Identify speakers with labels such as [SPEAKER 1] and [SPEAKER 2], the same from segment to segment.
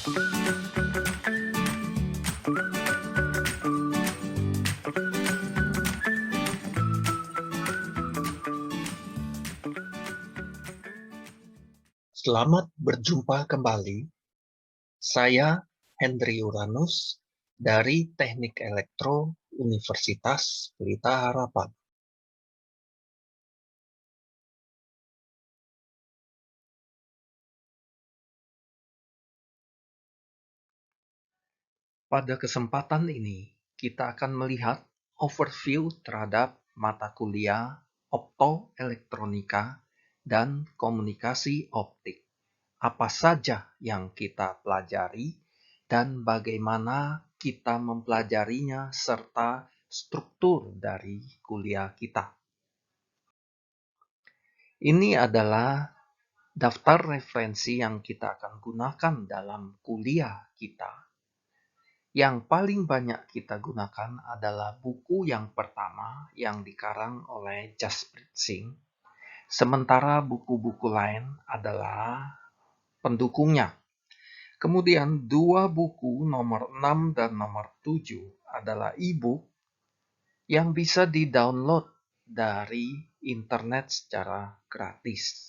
[SPEAKER 1] Selamat berjumpa kembali. Saya Hendry Uranus dari Teknik Elektro Universitas Pelita Harapan. Pada kesempatan ini, kita akan melihat overview terhadap mata kuliah Optoelektronika dan Komunikasi Optik. Apa saja yang kita pelajari dan bagaimana kita mempelajarinya serta struktur dari kuliah kita. Ini adalah daftar referensi yang kita akan gunakan dalam kuliah kita. Yang paling banyak kita gunakan adalah buku yang pertama yang dikarang oleh Jasprit Singh, sementara buku-buku lain adalah pendukungnya. Kemudian dua buku nomor 6 dan nomor 7 adalah e-book yang bisa di-download dari internet secara gratis.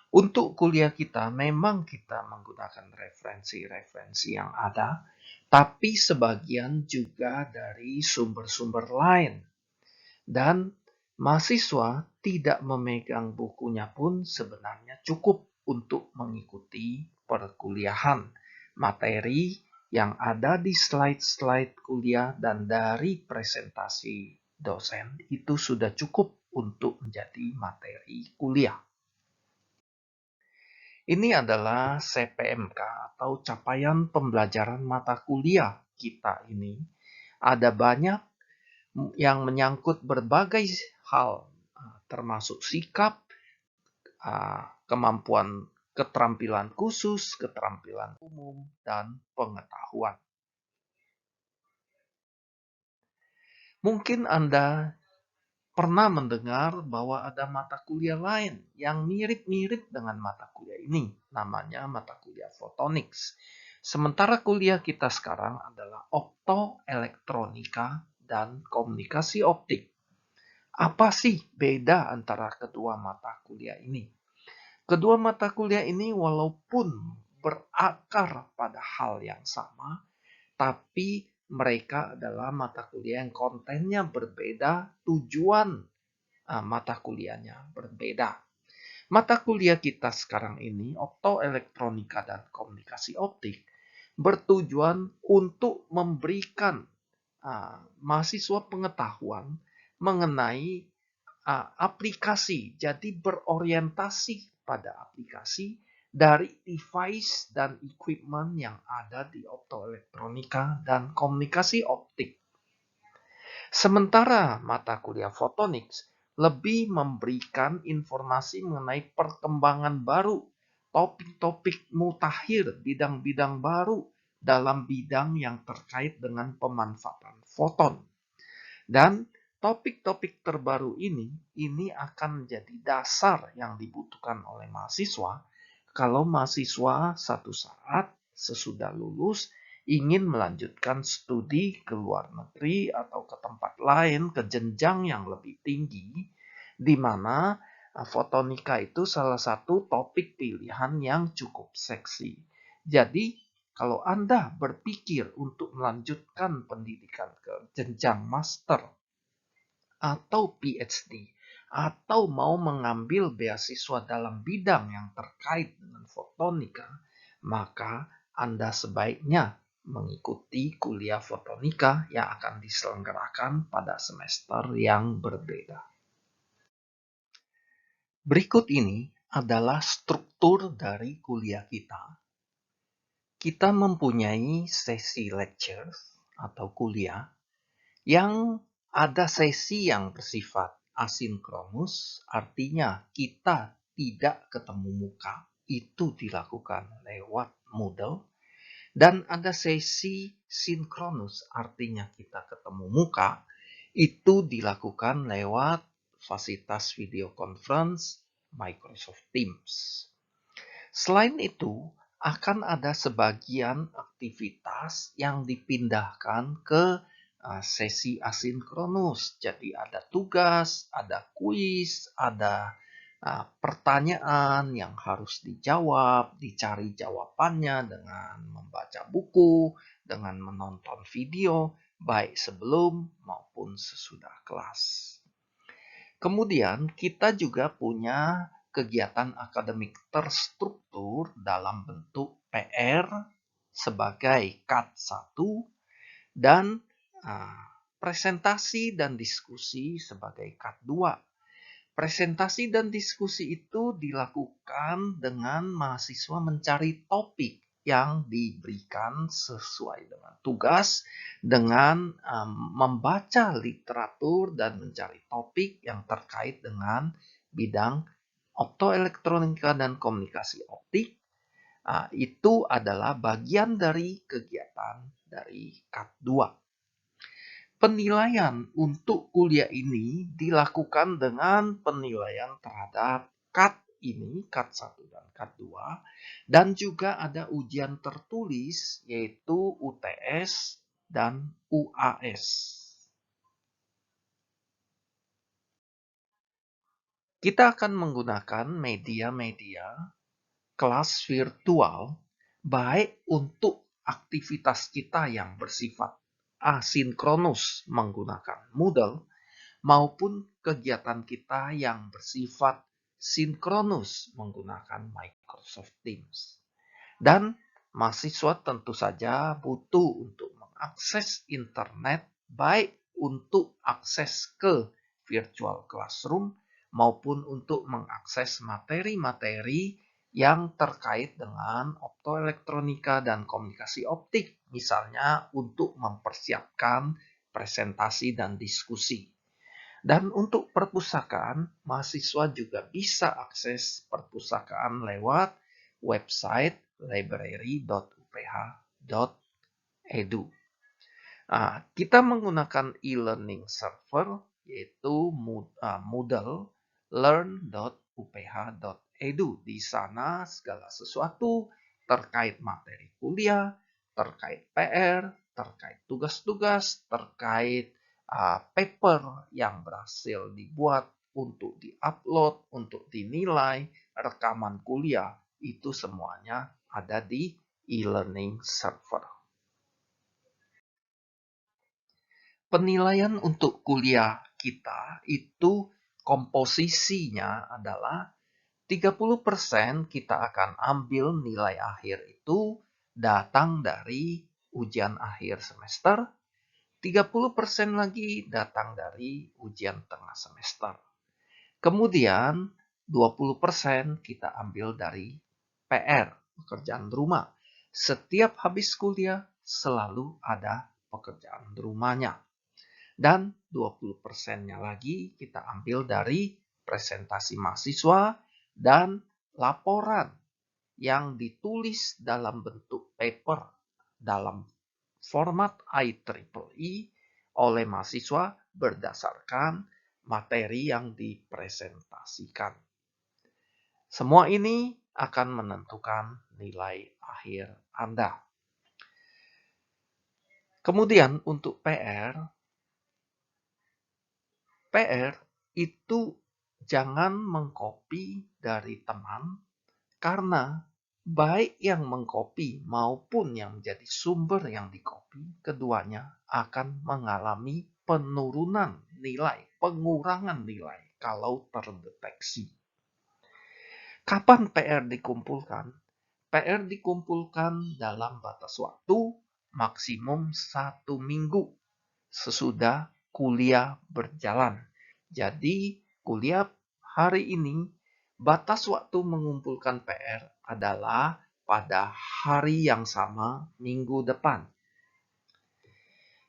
[SPEAKER 1] Untuk kuliah kita memang kita menggunakan referensi-referensi yang ada, tapi sebagian juga dari sumber-sumber lain. Dan mahasiswa tidak memegang bukunya pun sebenarnya cukup untuk mengikuti perkuliahan. Materi yang ada di slide-slide kuliah dan dari presentasi dosen itu sudah cukup untuk menjadi materi kuliah. Ini adalah CPMK atau capaian pembelajaran mata kuliah kita ini. Ada banyak yang menyangkut berbagai hal, termasuk sikap, kemampuan keterampilan khusus, keterampilan umum, dan pengetahuan. Mungkin Anda pernah mendengar bahwa ada mata kuliah lain yang mirip-mirip dengan mata kuliah ini. Namanya mata kuliah Photonics. Sementara kuliah kita sekarang adalah Optoelektronika dan Komunikasi Optik. Apa sih beda antara kedua mata kuliah ini? Kedua mata kuliah ini walaupun berakar pada hal yang sama, tapi mereka adalah mata kuliah yang kontennya berbeda, tujuan mata kuliahnya berbeda. Mata kuliah kita sekarang ini, Optoelektronika dan Komunikasi Optik, bertujuan untuk memberikan mahasiswa pengetahuan mengenai aplikasi. Jadi berorientasi pada aplikasi dari device dan equipment yang ada di optoelektronika dan komunikasi optik. Sementara mata kuliah Photonics lebih memberikan informasi mengenai perkembangan baru, topik-topik mutakhir, bidang-bidang baru dalam bidang yang terkait dengan pemanfaatan foton. Dan topik-topik terbaru ini akan menjadi dasar yang dibutuhkan oleh mahasiswa kalau mahasiswa satu saat sesudah lulus ingin melanjutkan studi ke luar negeri atau ke tempat lain, ke jenjang yang lebih tinggi, di mana fotonika itu salah satu topik pilihan yang cukup seksi. Jadi, kalau Anda berpikir untuk melanjutkan pendidikan ke jenjang master atau PhD, atau mau mengambil beasiswa dalam bidang yang terkait dengan fotonika, maka Anda sebaiknya mengikuti kuliah fotonika yang akan diselenggarakan pada semester yang berbeda. Berikut ini adalah struktur dari kuliah kita. Kita mempunyai sesi lecture atau kuliah yang ada sesi yang bersifat asinkronus, artinya kita tidak ketemu muka, itu dilakukan lewat Moodle. Dan ada sesi sinkronus, artinya kita ketemu muka, itu dilakukan lewat fasilitas video conference Microsoft Teams. Selain itu, akan ada sebagian aktivitas yang dipindahkan ke sesi asinkronus. Jadi ada tugas, ada kuis, ada pertanyaan yang harus dijawab, dicari jawabannya dengan membaca buku, dengan menonton video, baik sebelum maupun sesudah kelas. Kemudian kita juga punya kegiatan akademik terstruktur dalam bentuk PR sebagai KAT 1 dan presentasi dan diskusi sebagai KAT 2. Presentasi dan diskusi itu dilakukan dengan mahasiswa mencari topik yang diberikan sesuai dengan tugas, dengan membaca literatur dan mencari topik yang terkait dengan bidang optoelektronika dan komunikasi optik. Itu adalah bagian dari kegiatan dari KAT 2. Penilaian untuk kuliah ini dilakukan dengan penilaian terhadap KAT ini, KAT 1 dan KAT 2, dan juga ada ujian tertulis yaitu UTS dan UAS. Kita akan menggunakan media-media kelas virtual baik untuk aktivitas kita yang bersifat asinkronus menggunakan Moodle maupun kegiatan kita yang bersifat sinkronus menggunakan Microsoft Teams. Dan mahasiswa tentu saja butuh untuk mengakses internet baik untuk akses ke virtual classroom maupun untuk mengakses materi-materi yang terkait dengan optoelektronika dan komunikasi optik, misalnya untuk mempersiapkan presentasi dan diskusi. Dan untuk perpustakaan, mahasiswa juga bisa akses perpustakaan lewat website library.uph.edu. Kita menggunakan e-learning server yaitu Moodle learn.uph.edu. Di sana segala sesuatu terkait materi kuliah, terkait PR, terkait tugas-tugas, terkait paper yang berhasil dibuat untuk diupload, untuk dinilai, rekaman kuliah, itu semuanya ada di e-learning server. Penilaian untuk kuliah kita itu komposisinya adalah 30% kita akan ambil nilai akhir itu datang dari ujian akhir semester, 30% lagi datang dari ujian tengah semester. Kemudian 20% kita ambil dari PR, pekerjaan rumah. Setiap habis kuliah selalu ada pekerjaan rumahnya. Dan 20%-nya lagi kita ambil dari presentasi mahasiswa dan laporan yang ditulis dalam bentuk paper dalam format IEEE oleh mahasiswa berdasarkan materi yang dipresentasikan. Semua ini akan menentukan nilai akhir Anda. Kemudian untuk PR itu jangan mengcopy dari teman karena baik yang mengcopy maupun yang menjadi sumber yang dicopy, keduanya akan mengalami penurunan nilai, pengurangan nilai kalau terdeteksi. Kapan PR dikumpulkan? PR dikumpulkan dalam batas waktu maksimum 1 minggu sesudah kuliah berjalan. Jadi kuliah hari ini batas waktu mengumpulkan PR adalah pada hari yang sama minggu depan.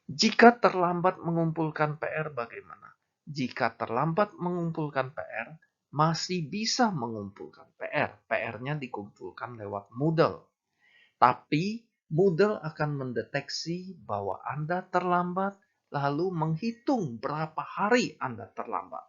[SPEAKER 1] Jika terlambat mengumpulkan PR bagaimana? Jika terlambat mengumpulkan PR, masih bisa mengumpulkan PR. PR-nya dikumpulkan lewat Moodle. Tapi Moodle akan mendeteksi bahwa Anda terlambat, lalu menghitung berapa hari Anda terlambat.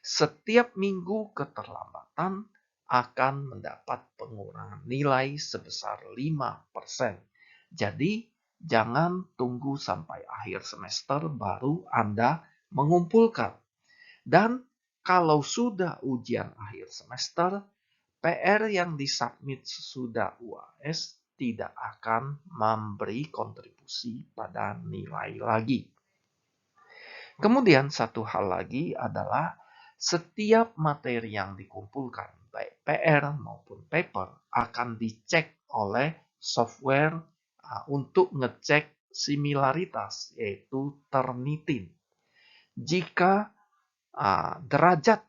[SPEAKER 1] Setiap minggu keterlambatan akan mendapat pengurangan nilai sebesar 5%. Jadi, jangan tunggu sampai akhir semester baru Anda mengumpulkan. Dan kalau sudah ujian akhir semester, PR yang disubmit sesudah UAS tidak akan memberi kontribusi pada nilai lagi. Kemudian satu hal lagi adalah setiap materi yang dikumpulkan, baik PR maupun paper, akan dicek oleh software untuk ngecek similaritas, yaitu Turnitin. Jika derajat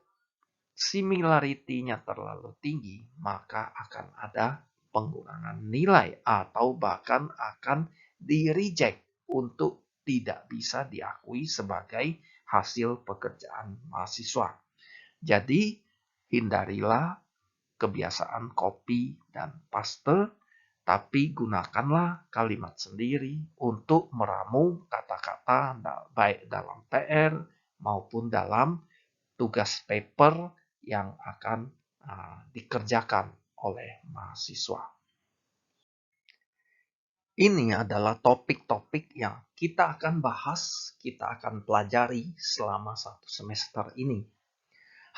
[SPEAKER 1] similarity-nya terlalu tinggi, maka akan ada pengurangan nilai atau bahkan akan di-reject untuk tidak bisa diakui sebagai hasil pekerjaan mahasiswa. Jadi, hindarilah kebiasaan copy dan paste, tapi gunakanlah kalimat sendiri untuk meramu kata-kata baik dalam PR maupun dalam tugas paper yang akan dikerjakan oleh mahasiswa. Ini adalah topik-topik yang kita akan bahas, kita akan pelajari selama satu semester ini.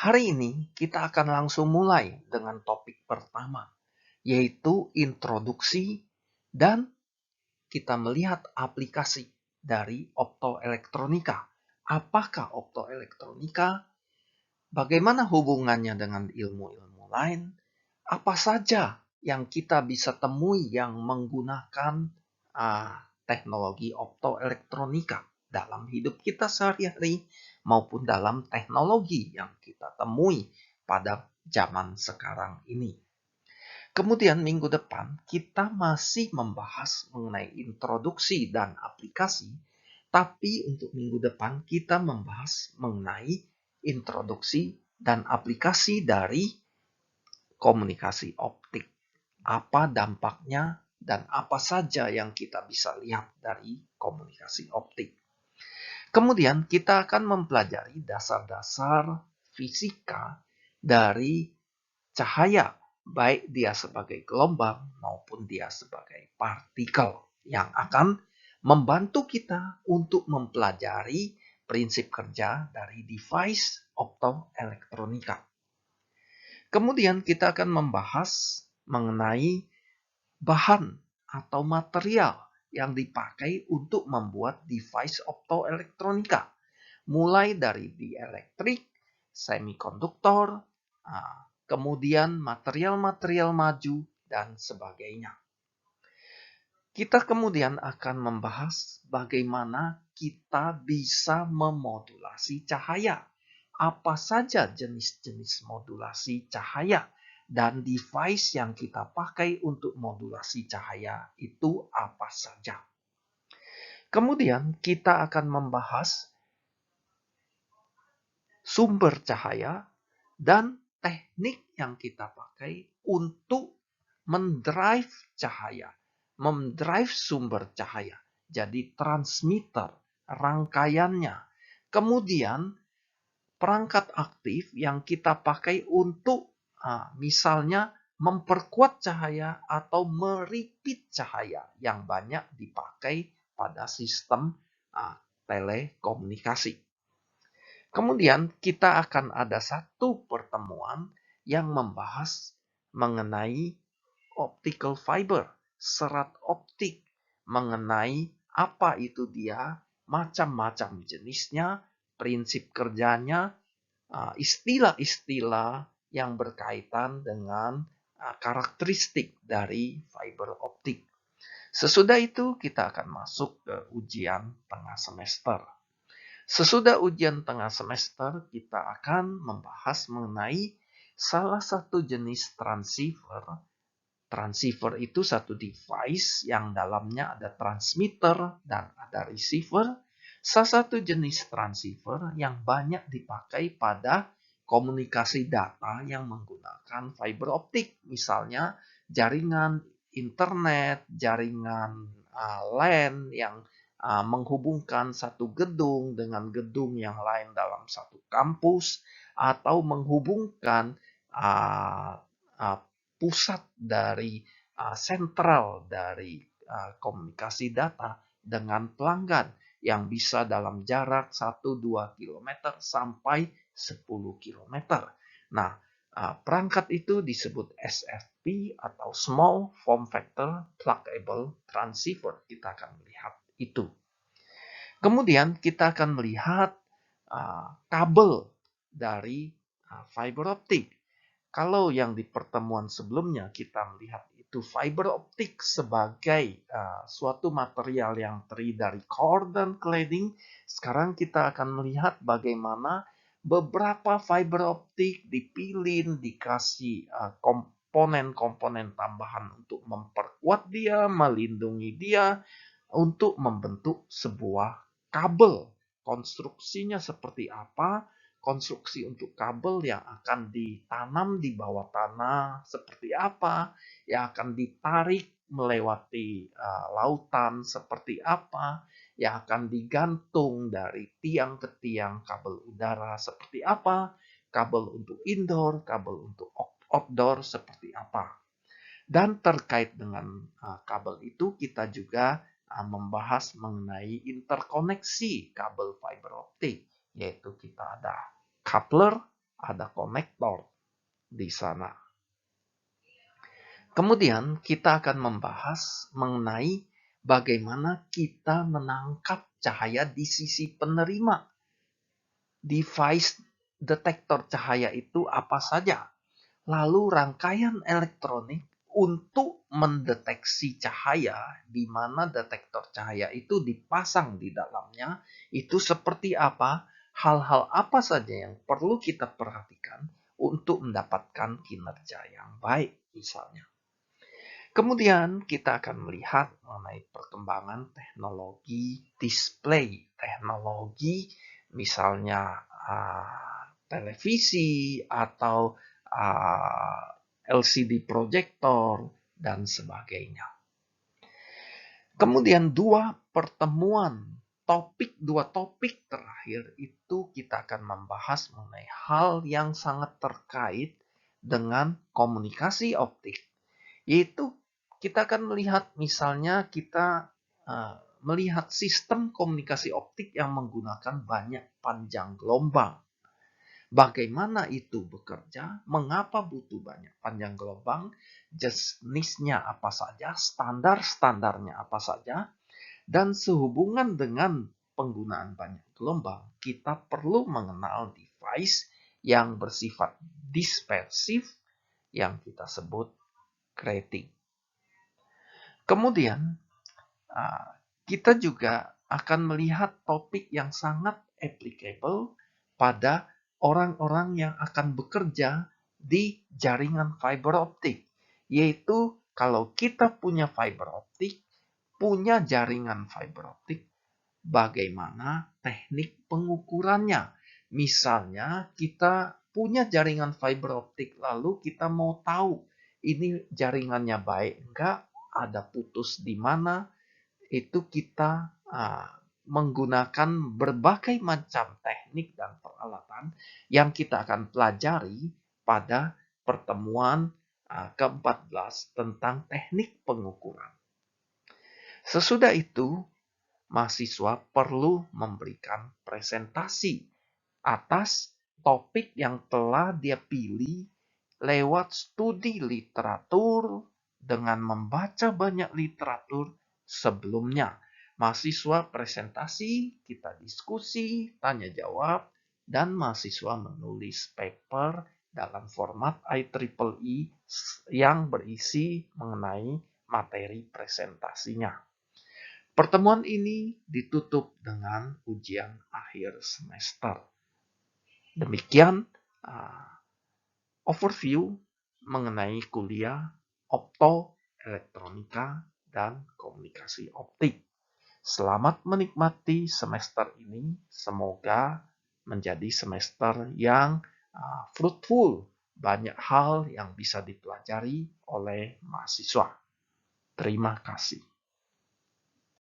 [SPEAKER 1] Hari ini kita akan langsung mulai dengan topik pertama, yaitu introduksi dan kita melihat aplikasi dari optoelektronika. Apakah optoelektronika? Bagaimana hubungannya dengan ilmu-ilmu lain? Apa saja yang kita bisa temui yang menggunakan teknologi optoelektronika dalam hidup kita sehari-hari maupun dalam teknologi yang kita temui pada zaman sekarang ini. Kemudian minggu depan kita masih membahas mengenai introduksi dan aplikasi, tapi untuk minggu depan kita membahas mengenai introduksi dan aplikasi dari komunikasi optik. Apa dampaknya dan apa saja yang kita bisa lihat dari komunikasi optik. Kemudian kita akan mempelajari dasar-dasar fisika dari cahaya, baik dia sebagai gelombang maupun dia sebagai partikel yang akan membantu kita untuk mempelajari prinsip kerja dari device optoelektronika. Kemudian kita akan membahas mengenai bahan atau material yang dipakai untuk membuat device optoelektronika. Mulai dari dieelektrik, semikonduktor, kemudian material-material maju, dan sebagainya. Kita kemudian akan membahas bagaimana kita bisa memodulasi cahaya. Apa saja jenis-jenis modulasi cahaya dan device yang kita pakai untuk modulasi cahaya itu apa saja. Kemudian kita akan membahas sumber cahaya dan teknik yang kita pakai untuk mendrive cahaya, mendrive sumber cahaya. Jadi transmitter, rangkaiannya. Kemudian perangkat aktif yang kita pakai untuk misalnya memperkuat cahaya atau meripit cahaya yang banyak dipakai pada sistem telekomunikasi. Kemudian kita akan ada satu pertemuan yang membahas mengenai optical fiber, serat optik, mengenai apa itu dia, macam-macam jenisnya, prinsip kerjanya, istilah-istilah yang berkaitan dengan karakteristik dari fiber optik. Sesudah itu kita akan masuk ke ujian tengah semester. Sesudah ujian tengah semester, kita akan membahas mengenai salah satu jenis transceiver. Transceiver itu satu device yang dalamnya ada transmitter dan ada receiver. Salah satu jenis transceiver yang banyak dipakai pada komunikasi data yang menggunakan fiber optik. Misalnya jaringan internet, jaringan LAN yang menghubungkan satu gedung dengan gedung yang lain dalam satu kampus, atau menghubungkan pusat dari sentral dari komunikasi data dengan pelanggan yang bisa dalam jarak 1-2 km sampai 10 km. Nah, perangkat itu disebut SFP atau Small Form Factor Pluggable Transceiver. Kita akan melihat itu. Kemudian kita akan melihat kabel dari fiber optik. Kalau yang di pertemuan sebelumnya kita melihat itu fiber optik sebagai suatu material yang terdiri dari core dan cladding, sekarang kita akan melihat bagaimana beberapa fiber optik dipilih, dikasih komponen-komponen tambahan untuk memperkuat dia, melindungi dia, untuk membentuk sebuah kabel. Konstruksinya seperti apa? Konstruksi untuk kabel yang akan ditanam di bawah tanah seperti apa? Yang akan ditarik melewati lautan seperti apa? Yang akan digantung dari tiang ke tiang kabel udara seperti apa? Kabel untuk indoor, kabel untuk outdoor seperti apa? Dan terkait dengan kabel itu kita juga membahas mengenai interkoneksi kabel fiber optik, yaitu kita ada coupler, ada konektor di sana. Kemudian kita akan membahas mengenai bagaimana kita menangkap cahaya di sisi penerima. Device detektor cahaya itu apa saja? Lalu rangkaian elektronik untuk mendeteksi cahaya, di mana detektor cahaya itu dipasang di dalamnya, itu seperti apa? Hal-hal apa saja yang perlu kita perhatikan untuk mendapatkan kinerja yang baik misalnya. Kemudian kita akan melihat mengenai perkembangan teknologi display, teknologi misalnya televisi atau LCD proyektor dan sebagainya. Kemudian dua topik terakhir itu kita akan membahas mengenai hal yang sangat terkait dengan komunikasi optik. Yaitu kita akan melihat misalnya kita melihat sistem komunikasi optik yang menggunakan banyak panjang gelombang. Bagaimana itu bekerja, mengapa butuh banyak panjang gelombang, jenisnya apa saja, standar-standarnya apa saja, dan sehubungan dengan penggunaan banyak gelombang, kita perlu mengenal device yang bersifat dispersif yang kita sebut grating. Kemudian, kita juga akan melihat topik yang sangat applicable pada orang-orang yang akan bekerja di jaringan fiber optik. Yaitu kalau kita punya fiber optik, punya jaringan fiber optik, bagaimana teknik pengukurannya. Misalnya kita punya jaringan fiber optik, lalu kita mau tahu ini jaringannya baik enggak, ada putus di mana, itu kita menggunakan berbagai macam teknik dan peralatan yang kita akan pelajari pada pertemuan ke-14 tentang teknik pengukuran. Sesudah itu, mahasiswa perlu memberikan presentasi atas topik yang telah dia pilih lewat studi literatur dengan membaca banyak literatur sebelumnya. Mahasiswa presentasi, kita diskusi, tanya jawab, dan mahasiswa menulis paper dalam format IEEE yang berisi mengenai materi presentasinya. Pertemuan ini ditutup dengan ujian akhir semester. Demikian overview mengenai kuliah optoelektronika dan komunikasi optik. Selamat menikmati semester ini. Semoga menjadi semester yang fruitful. Banyak hal yang bisa dipelajari oleh mahasiswa. Terima kasih.